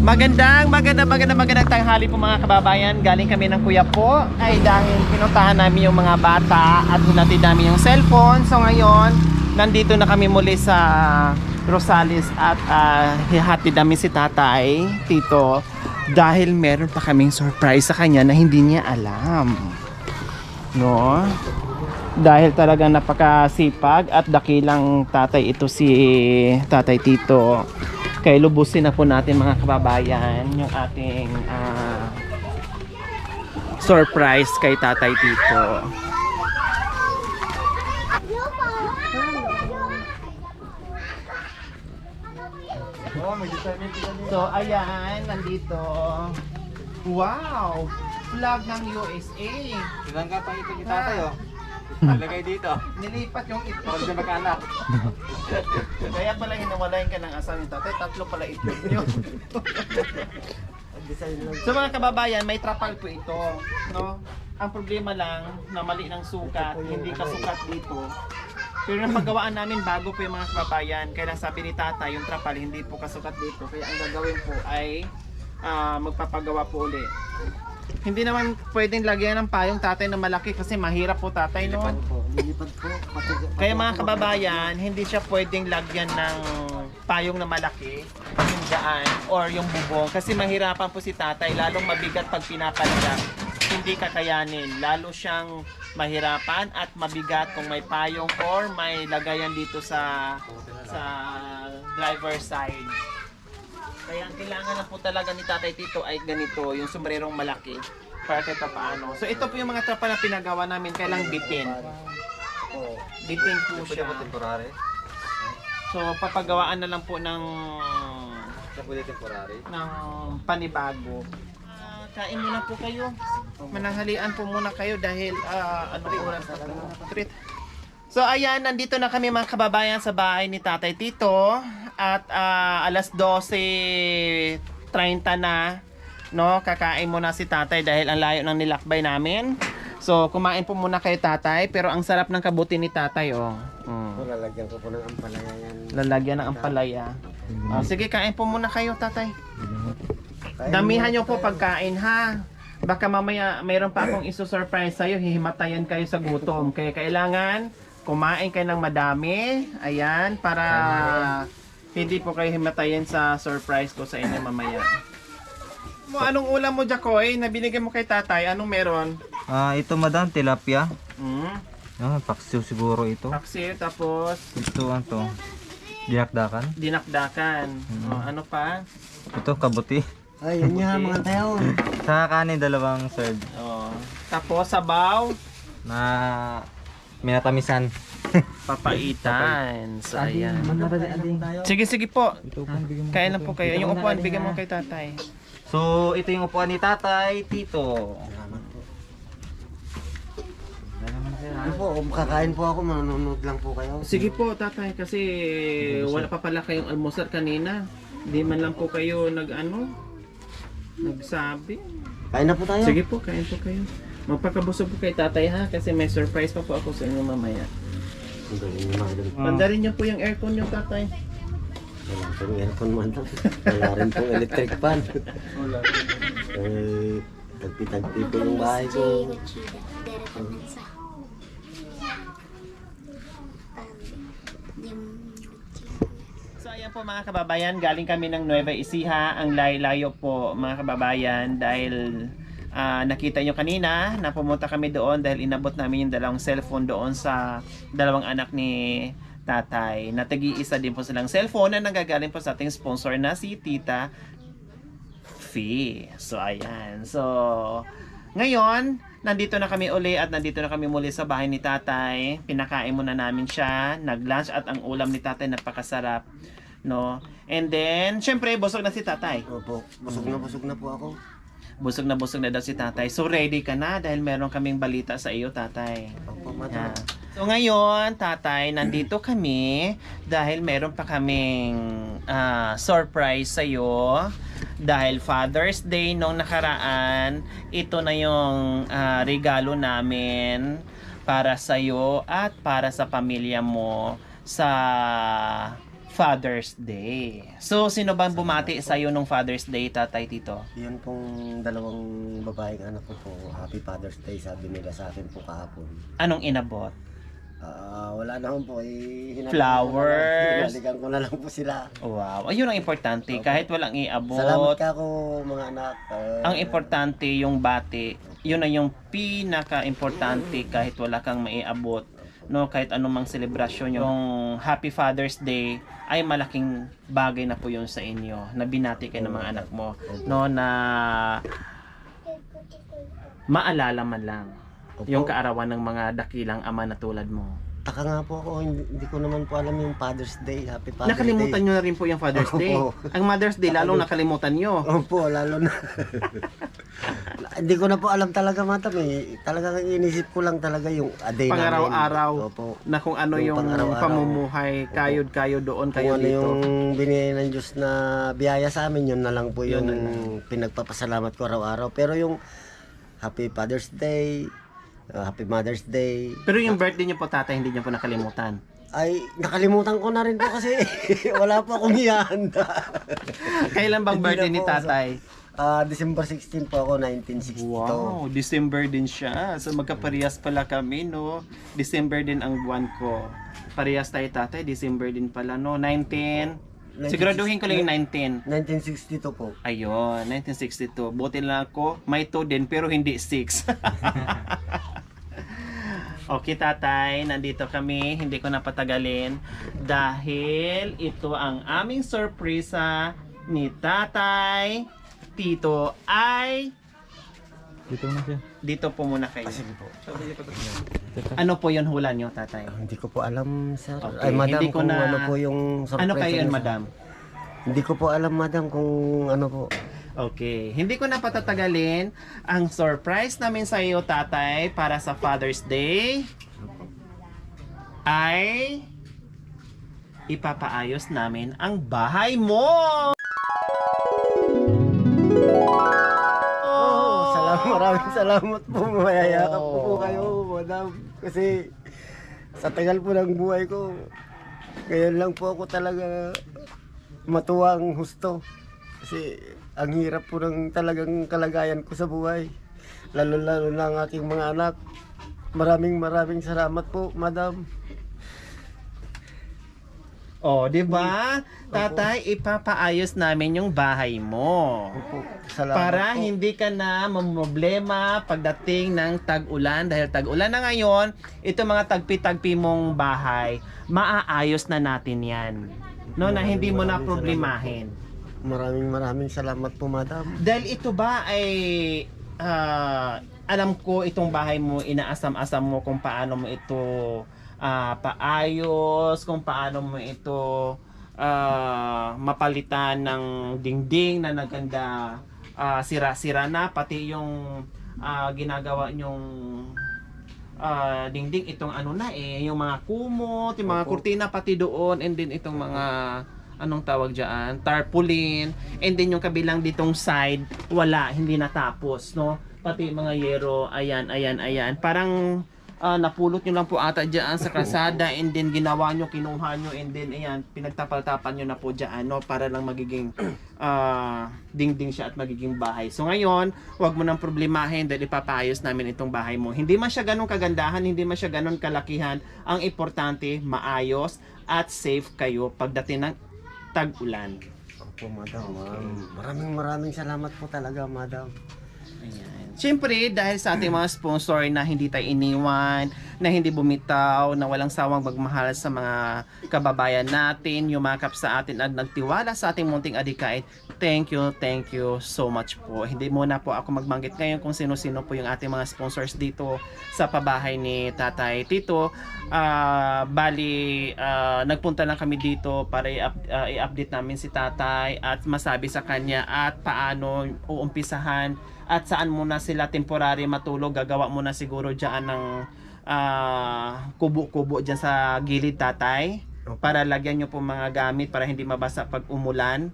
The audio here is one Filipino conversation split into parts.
Magandang tanghali po mga kababayan. Galing kami ng kuya po ay dahil pinuntahan namin yung mga bata at hinatid namin yung cellphone. So ngayon, nandito na kami muli sa Rosales at hihatid namin si tatay, tito, dahil meron pa kaming surprise sa kanya na hindi niya alam. No? Dahil talagang napakasipag at dakilang tatay ito si tatay tito. Kaya lubusin na po natin mga kababayan yung ating surprise kay tatay tito. So ayan, nandito. Wow! Flag ng USA. Ilan ka pa ito kita tayo? Nalagay dito. Nilipat yung ito. Para sa mag-anak. Kaya pala hinawalayan ka ng asawa ni tatay. Tatlo pala ito nyo. So mga kababayan, may trapal po ito, no? Ang problema lang na mali ng sukat, hindi kasukat dito. Pero ang paggawaan namin bago po yung mga kababayan, kaya lang sabi ni tatay, yung trapal hindi po kasukat dito. Kaya ang gagawin po ay magpapagawa po ulit. Hindi naman pwedeng lagyan ng payong tatay na malaki kasi mahirap po tatay, no? Lilipad po. Kaya mga kababayan, hindi siya pwedeng lagyan ng payong na malaki, yung daan or yung bubong kasi mahirapan po si tatay, lalong mabigat pag pinapalagak. Hindi kakayanin, lalo siyang mahirapan at mabigat kung may payong or may lagayan dito sa driver side. Kaya ang kailangan na po talaga ni tatay tito ay ganito, yung sombrerong malaki para kahit paano. So ito po yung mga trapa na pinagawa namin, kailang bitin. Bitin po siya. Temporary. So papagawaan na lang po ng Temporary. panibago. Kain muna po kayo. Mananghalian po muna kayo dahil ano oras na po. So ayan, nandito na kami mga kababayan sa bahay ni tatay tito at alas 12:30 na, no? Kakain muna si tatay dahil ang layo ng nilakbay namin. So kumain po muna kayo tatay, pero ang sarap ng kabuti ni tatay, oh. Lalagyan ko po ng ampalaya yan. Lalagyan ng ampalaya. Sige, kain po muna kayo tatay. Damihan nyo po pagkain, ha. Baka mamaya mayroon pa akong iso-surprise sa'yo, hihimatayan kayo sa gutom. Kaya kailangan kumain kayo ng madami. Ayan, para hindi po kayo himatayan sa surprise ko sa inyo mamaya. Anong ulam mo, Jacoy? Nabinigyan mo kay tatay, anong meron? Ito madam, tilapia. Paksiw siguro ito. Paksiw, tapos Ito ano to? Dinakdakan. dinakdakan. Ano pa? Ito kabuti. Ay, yun nga mga tayo. Sa kanin dalawang serve Tapos sabaw, na minatamisan. papaitan. So, ayan. tayo. Sige po. Ito pang bigyan mo. Kaya na po kayo. Yung upuan, bigyan mo kay tatay. So, ito yung upuan ni tatay, tito. Salamat po. Ano po, kakain po ako, manonood lang po kayo. Sige po, tatay, kasi wala pa pala kayong almusal kanina. Hindi man lang po kayo nagsabi. Kain na po tayo. Sige po, kain po kayo. Magpakabusog po kay tatay, ha, kasi may surprise pa po ako sa inyo mamaya. Ang galing naman ganun. Pandarin niyo po yung aircon niyo, tatay. Wala pong aircon man to. Wala rin pong electric fan. Tagpi-tagpi po yung bahay ko. So ayan po mga kababayan, galing kami ng Nueva Ecija. Ang layo po mga kababayan dahil nakita nyo kanina na pumunta kami doon dahil inabot namin yung dalawang cellphone doon sa dalawang anak ni tatay. Natagi-isa din po silang cellphone na nanggagaling po sa ating sponsor na si Tita Fee. So ayan. So ngayon, nandito na kami uli at nandito na kami muli sa bahay ni tatay. Pinakain muna namin siya, nag-lunch at ang ulam ni tatay napakasarap, no? And then, syempre, busog na si tatay. Opo, busog na po ako. Busog na daw si tatay. So ready ka na dahil meron kaming balita sa iyo, tatay. Opo, Yeah. madam. So ngayon, tatay, nandito kami dahil meron pa kaming surprise sa iyo. Dahil Father's Day nung nakaraan, ito na yung regalo namin para sa iyo at para sa pamilya mo sa Father's Day. So, sino ba bumati sa iyo nung Father's Day, Tatay Tito? Yun pong dalawang babaeng anak ko po, Happy Father's Day sabi nila sa akin po kahapon. Anong inabot? Wala naman po, Flowers. Hinalikan ko na lang po sila. Wow, ayun ang importante. Kahit walang Salamat iabot, ka ako mga anak. ang importante yung bati. Yun na yung pinaka-importante kahit wala kang maiabot. No, kahit anumang selebrasyon, yung Happy Father's Day ay malaking bagay na po yun sa inyo. Na binati kayo ng mga anak mo. No, na maalala man lang yung kaarawan ng mga dakilang ama na tulad mo. Taka nga po ako, hindi ko naman po alam yung Father's Day, Happy Father's Nakalimutan Day. nyo na rin po yung Father's Day. Oo. Ang Mother's Day, lalong nakalimutan nyo. Opo, lalo na. Hindi ko na po alam talaga matam eh. Talagang inisip ko lang talaga yung a day Pang-araw-araw. namin. Opo. Na kung ano yung pang-araw-araw. pamumuhay, kayod-kayo doon, Kung kayo ano dito. yung binigay ng Diyos na biyaya sa amin, yun na lang po Yun yung na lang. pinagpapasalamat ko araw-araw. Pero yung Happy Father's Day, Happy Mother's Day, Pero yung birthday niyo po, tatay, hindi niyo po nakalimutan. ay nakalimutan ko na rin po kasi wala po akong ihanda. Kailan bang Hindi birthday na ni po, tatay? December 16 po ako, 1962. Wow, December din siya. So magkaparehas pala kami, no? December din ang buwan ko. Parehas tayo, tatay. December din pala, no? 19... Siguraduhin ko lang yung 19. 1962 po. Ayun, 1962. Buti lang ako, may 2 din pero hindi 6. Okay, tatay, nandito kami. Hindi ko napatagalin dahil ito ang aming sorpresa ni Tatay Tito ay dito po muna kayo. Sige po. Ano po yun hula nyo, tatay? Hindi ko po alam, sir. Okay, Ay, madam, hindi ko kung na- ano po yung surprise. Ano kayo yun, niyo, sir. madam? Hindi ko po alam, madam, kung ano po. Okay, hindi ko na patatagalin. Ang surprise namin sa iyo, tatay, para sa Father's Day ay ipapaayos namin ang bahay mo! Maraming salamat po. Mayayakap ko po Oh. kayo, madam. Kasi sa tagal po ng buhay ko, ngayon lang po ako talaga matuwang husto. Kasi ang hirap po ng talagang kalagayan ko sa buhay. Lalo-lalo na ang aking mga anak. Maraming salamat po, madam. Oh, 'di ba? Tatay, ipapaayos namin yung bahay mo. Opo, salamat Para po. hindi ka na mamroblema pagdating ng tag-ulan dahil tag-ulan na ngayon, ito mga tagpi-tagpi mong bahay, maaayos na natin 'yan. No, na hindi mo na Maraming problemahin. Maraming salamat po, madam. Dahil ito ba ay alam ko itong bahay mo, inaasam-asam mo kung paano mo ito paayos, kung paano mo ito mapalitan ng dingding na naganda sira-sira na, pati yung ginagawa nyong dingding itong ano na yung mga kumot, yung mga Opo. kurtina pati doon, and then itong mga anong tawag dyan, tarpaulin, and then yung kabilang ditong side, wala, hindi natapos, no? Pati yung mga yero, ayan. Parang napulot nyo lang po ata dyan sa kalsada, and then ginawa nyo, kinuha nyo, and then ayan, pinagtapal-tapan nyo na po dyan, no? Para lang magiging dingding siya at magiging bahay. So ngayon, wag mo nang problemahin dahil ipapayos namin itong bahay mo. Hindi man siya ganun kagandahan, hindi man siya ganun kalakihan. Ang importante, maayos at safe kayo pagdating ng tag-ulan. Opo, madam. Maraming salamat po talaga, madam. Ayan. Siyempre, dahil sa ating mga sponsor na hindi tayo iniwan, na hindi bumitaw, na walang sawang magmahal sa mga kababayan natin, yumakap sa atin at nagtiwala sa ating munting adikain, thank you so much po. Hindi muna po ako magbanggit ngayon kung sino-sino po yung ating mga sponsors dito sa pabahay ni Tatay Tito. Nagpunta lang kami dito para i-update namin si Tatay at masabi sa kanya at paano uumpisahan at saan muna sila temporary matulog. Gagawa muna siguro dyan ng kubo-kubo dyan sa gilid, tatay, para lagyan nyo po mga gamit para hindi mabasa pag umulan,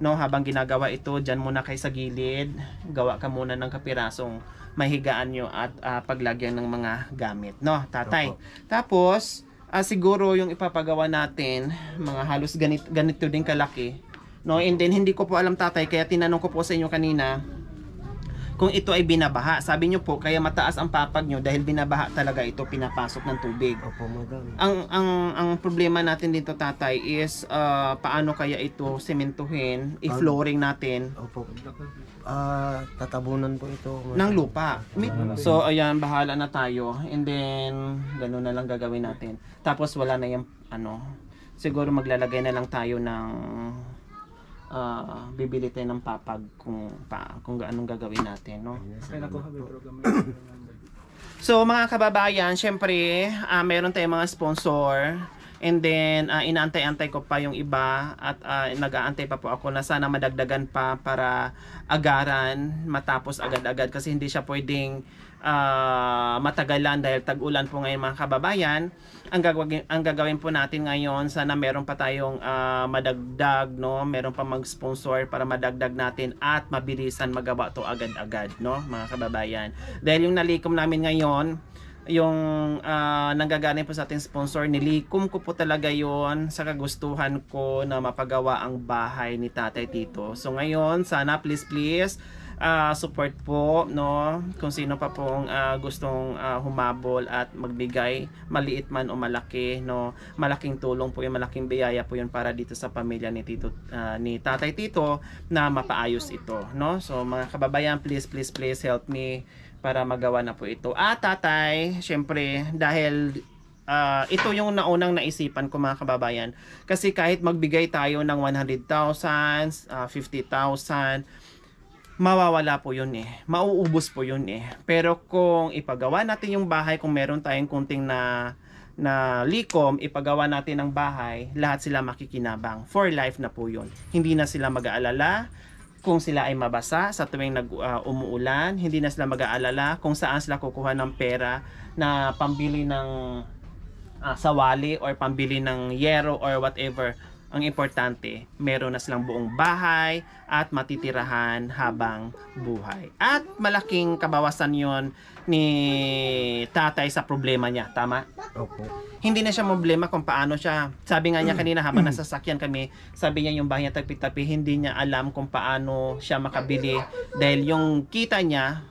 no? Habang ginagawa ito, dyan muna kayo sa gilid, gawa ka muna ng kapirasong mahigaan nyo at paglagyan ng mga gamit, no, tatay? Opo. Tapos siguro yung ipapagawa natin, mga halos ganito din kalaki. No, and then hindi ko po alam tatay, kaya tinanong ko po sa inyo kanina kung ito ay binabaha. Sabi nyo po, kaya mataas ang papag nyo dahil binabaha talaga ito, pinapasok ng tubig. Opo, madam. Ang problema natin dito tatay is paano kaya ito sementuhin, i-flooring natin Opo. Tatabunan po ito. ng lupa. So ayan, bahala na tayo. And then gano'n na lang gagawin natin. Tapos wala na yung siguro maglalagay na lang tayo ng bibili tayo ng papag kung anong gagawin natin, no? So mga kababayan, syempre meron tayong mga sponsor, and then inaantay-antay ko pa yung iba, at nag-aantay pa po ako na sana madagdagan pa para agaran, matapos agad-agad, kasi hindi siya pwedeng matagalan dahil tag-ulan po ngayon mga kababayan. Ang gagawin po natin ngayon, sana meron pa tayong madagdag, no? Meron pa mag-sponsor para madagdag natin at mabilisan magawa to agad-agad, no mga kababayan. Dahil yung nalikom namin ngayon, yung nanggagaling po sa ating sponsor, nilikom ko po talaga yon sa kagustuhan ko na mapagawa ang bahay ni Tatay Tito. So ngayon, sana please support po, no, kung sino pa pong gustong humabol at magbigay, maliit man o malaki, no, malaking tulong po yun, malaking biyaya po yun para dito sa pamilya ni Tito, ni Tatay Tito, na mapaayos ito, no. So mga kababayan, please help me para magawa na po ito. Tatay, syempre dahil ito yung naunang naisipan ko mga kababayan, kasi kahit magbigay tayo ng 100,000, 50,000, mawawala po yun mauubos po yun pero kung ipagawa natin yung bahay, kung meron tayong kunting na likom, ipagawa natin ang bahay, lahat sila makikinabang, for life na po yun. Hindi na sila mag-aalala kung sila ay mabasa sa tuwing umuulan, hindi na sila mag-aalala kung saan sila kukuha ng pera na pambili ng sawali or pambili ng yero or whatever. Ang importante, meron na silang buong bahay at matitirahan habang buhay. At malaking kabawasan yon ni tatay sa problema niya. Tama? Opo. Hindi na siya problema kung paano siya. Sabi nga niya kanina habang nasa sasakyan kami, sabi niya yung bahay niya tapi-tapi, hindi niya alam kung paano siya makabili. Dahil yung kita niya,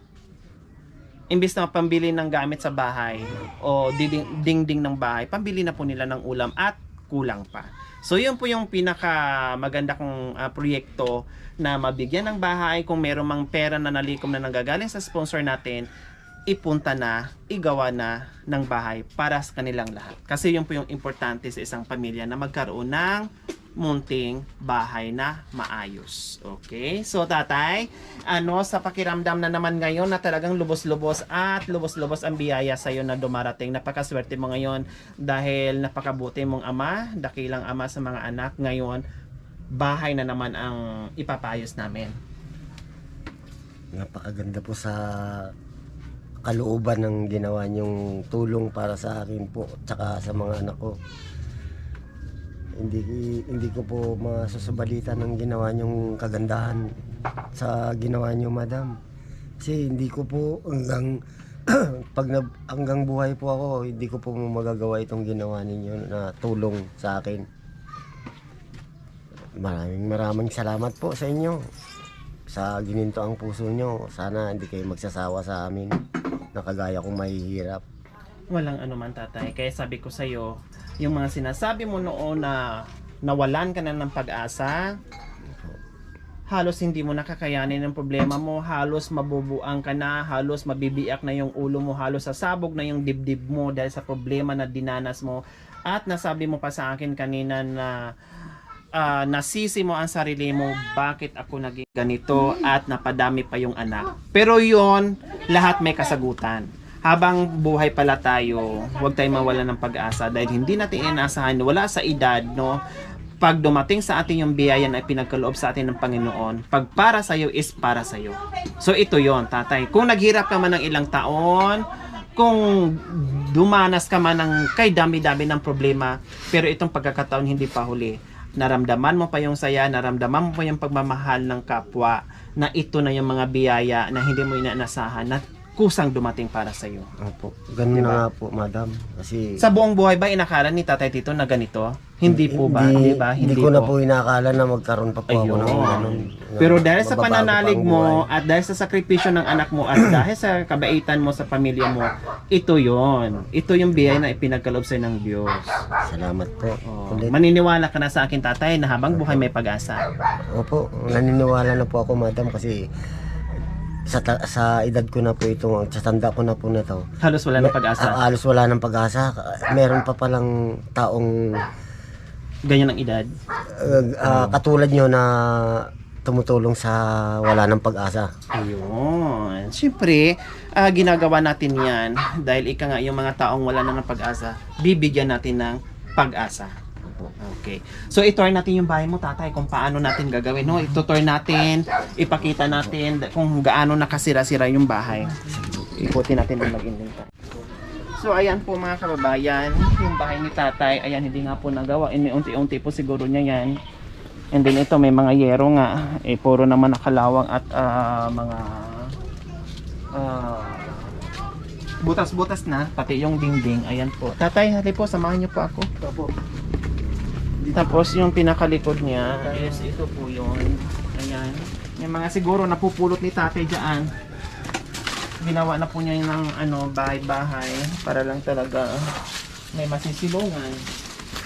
imbis na pambili ng gamit sa bahay o dingding ng bahay, pambili na po nila ng ulam at kulang pa. So yun po yung pinaka maganda kong proyekto, na mabigyan ng bahay. Kung meron mang pera na nalikom na nanggagaling sa sponsor natin, ipunta na, igawa na ng bahay para sa kanilang lahat. Kasi yun po yung importante sa isang pamilya, na magkaroon ng munting bahay na maayos. Okay? So tatay, sa pakiramdam na naman ngayon na talagang lubos-lubos ang biyaya sa iyo na dumarating. Napakaswerte mo ngayon dahil napakabuti mong ama, dakilang ama sa mga anak. Ngayon, bahay na naman ang ipapayos namin. Napakaganda po sa kalooban ng ginawa niyong tulong para sa akin po, tsaka sa mga anak ko. Hindi ko po masusubalitan ng ginawa niyong kagandahan sa ginawa niyo, madam. Kasi hindi ko po hanggang buhay po ako, hindi ko po magagawa itong ginawa ninyo na tulong sa akin. Maraming salamat po sa inyo. Sa gininto ang puso nyo. Sana hindi kayo magsasawa sa amin na kagaya kong mahihirap. Walang anuman tatay. Kaya sabi ko sa'yo, yung mga sinasabi mo noon na nawalan ka na ng pag-asa, halos hindi mo nakakayanin ng problema mo, halos mabubuang ka na, halos mabibiyak na yung ulo mo, halos sasabog na yung dibdib mo dahil sa problema na dinanas mo. At nasabi mo pa sa akin kanina na nasisi mo ang sarili mo, bakit ako naging ganito at napadami pa yung anak. Pero yon, lahat may kasagutan. Habang buhay pala tayo, huwag tayong mawalan ng pag-asa dahil hindi natin inaasahan, wala sa edad, no? Pag dumating sa atin yung biyaya na ipinagkaloob sa atin ng Panginoon, pag para sa'yo is para sa'yo. So ito yon, tatay. Kung naghirap ka man ng ilang taon, kung dumanas ka man ng kay dami-dami ng problema, pero itong pagkakataon hindi pa huli. Naramdaman mo pa yung saya, naramdaman mo pa yung pagmamahal ng kapwa, na ito na yung mga biyaya na hindi mo inaasahan, na kusang dumating para sa iyo. Opo. Ganun Diba? na nga po, madam. Kasi Sa buong buhay ba inakala ni Tatay Tito na ganito? Hindi po ba? Hindi ba? Hindi ko na po inakala na magkaroon pa po ako ng Ayun. ganun. Pero dahil sa Mababago pananalig pa ang mo buhay. at dahil sa sakripisyo ng anak mo at dahil sa kabaitan mo sa pamilya mo, ito yon. Ito yung biyaya na ipinagkaloob sa'yo ng Diyos. Salamat po. Oh, Ulit. maniniwala ka na sa akin, Tatay, na habang buhay may pag-asa. Opo, naniniwala na po ako, madam, kasi sa edad ko na po itong, sa tanda ko na po na to. Halos wala ng pag-asa. Halos wala ng pag-asa. Meron pa palang taong Ganyan ang edad. katulad nyo na tumutulong sa wala ng pag-asa. Ayun. Siyempre, ginagawa natin yan dahil ika nga yung mga taong wala na ng pag-asa, bibigyan natin ng pag-asa. Okay. So, itour natin yung bahay mo, Tatay, kung paano natin gagawin. No? Itutour natin, ipakita natin kung gaano nakasira-sira yung bahay. Ikutin natin yung mag-inventory. So, ayan po mga kababayan, yung bahay ni Tatay, ayan, hindi nga po nagawa. Unti-unti po siguro niya yan. And then ito, may mga yero nga. Puro naman nakalawang at mga butas-butas na, pati yung dingding. Ayan po. Tatay, hali po, samahan niyo po ako. Opo. Tapos yung pinakalikod niya is ito po yun. Ayan. Yung mga siguro napupulot ni Tatay dyan. Ginawa na po niya ng bahay-bahay para lang talaga may masisilungan.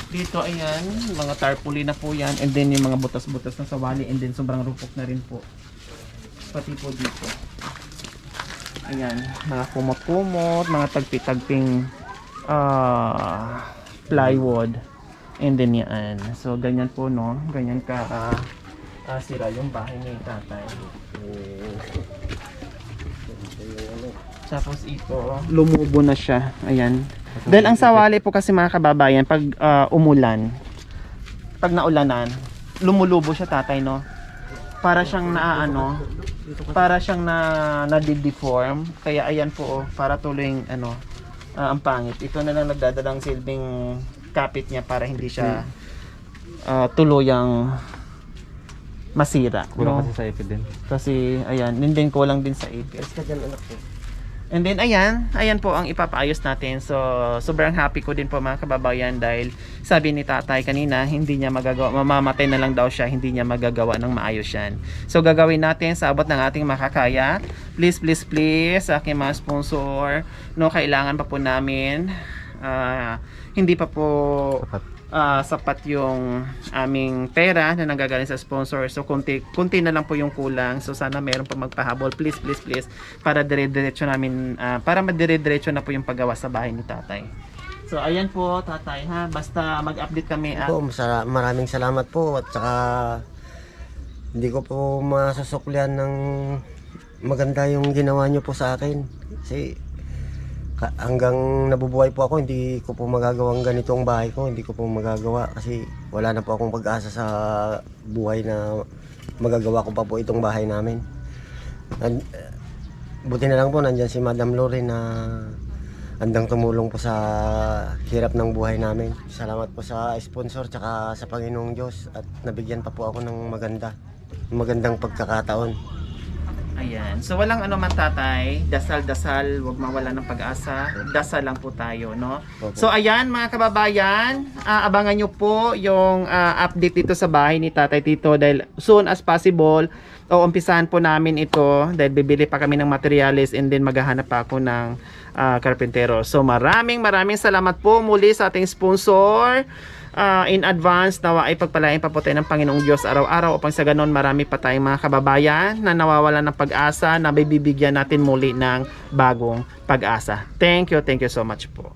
Dito ayan, mga tarpaulin na po yan. And then yung mga butas-butas na sawali. And then sobrang rupok na rin po. Pati po dito. Ayan, mga kumot-kumot, mga tagpi-tagping plywood. And then yan. So ganyan po no, ganyan ka sira yung bahay ni Tatay. Tapos ito, lumubo na siya. Ayan. Dahil ang sawali po kasi mga kababayan, pag umulan, pag naulanan, lumulubo siya, Tatay, no? Para siyang para siyang na-deform. Kaya ayan po, para tuloy ang pangit. Ito na lang nagdadalang silbing kapit niya para hindi siya tuluyang masira. Kulang No? kasi sa ipid din. Kasi ayan, din kulang din sa APS. And then ayan po ang ipapaayos natin. So sobrang happy ko din po mga kababayan dahil sabi ni Tatay kanina, hindi niya magagawa, mamamatay na lang daw siya, hindi niya magagawa ng maayos yan. So gagawin natin sa abot ng ating makakaya. Please sa aking mga sponsor, no, kailangan pa po namin hindi pa po sapat yung aming pera na nanggagaling sa sponsor. So kunti na lang po yung kulang. So sana meron pa magpahabol. Please para dire-diretso namin para madire-diretso na po yung paggawa sa bahay ni Tatay. So ayan po, Tatay, ha, basta mag-update kami at Po, maraming salamat po, at saka hindi ko po masusuklian ng maganda yung ginawa nyo po sa akin. Kasi hanggang nabubuhay po ako, hindi ko po magagawang ganito ang bahay ko. Hindi ko po magagawa kasi wala na po akong pag-asa sa buhay na magagawa ko pa po itong bahay namin. Buti na lang po nandyan si Madam Lori na handang tumulong po sa hirap ng buhay namin. Salamat po sa sponsor tsaka sa Panginoong Diyos at nabigyan pa po ako ng magandang pagkakataon. ayan. So walang man, Tatay, dasal-dasal, wag mawala ng pag-asa. Dasal lang po tayo, no? Opo. So ayan mga kababayan, abangan nyo po yung update dito sa bahay ni Tatay Tito dahil soon as possible, umpisahan po namin ito dahil bibili pa kami ng materials and then maghahanap pa ako ng karpentero. So maraming salamat po muli sa ating sponsor. In advance, nawa ay pagpalain pa po tayo ng Panginoong Diyos araw-araw upang sa ganon marami pa tayong mga kababayan na nawawalan ng pag-asa na bibigyan natin muli ng bagong pag-asa. Thank you so much po.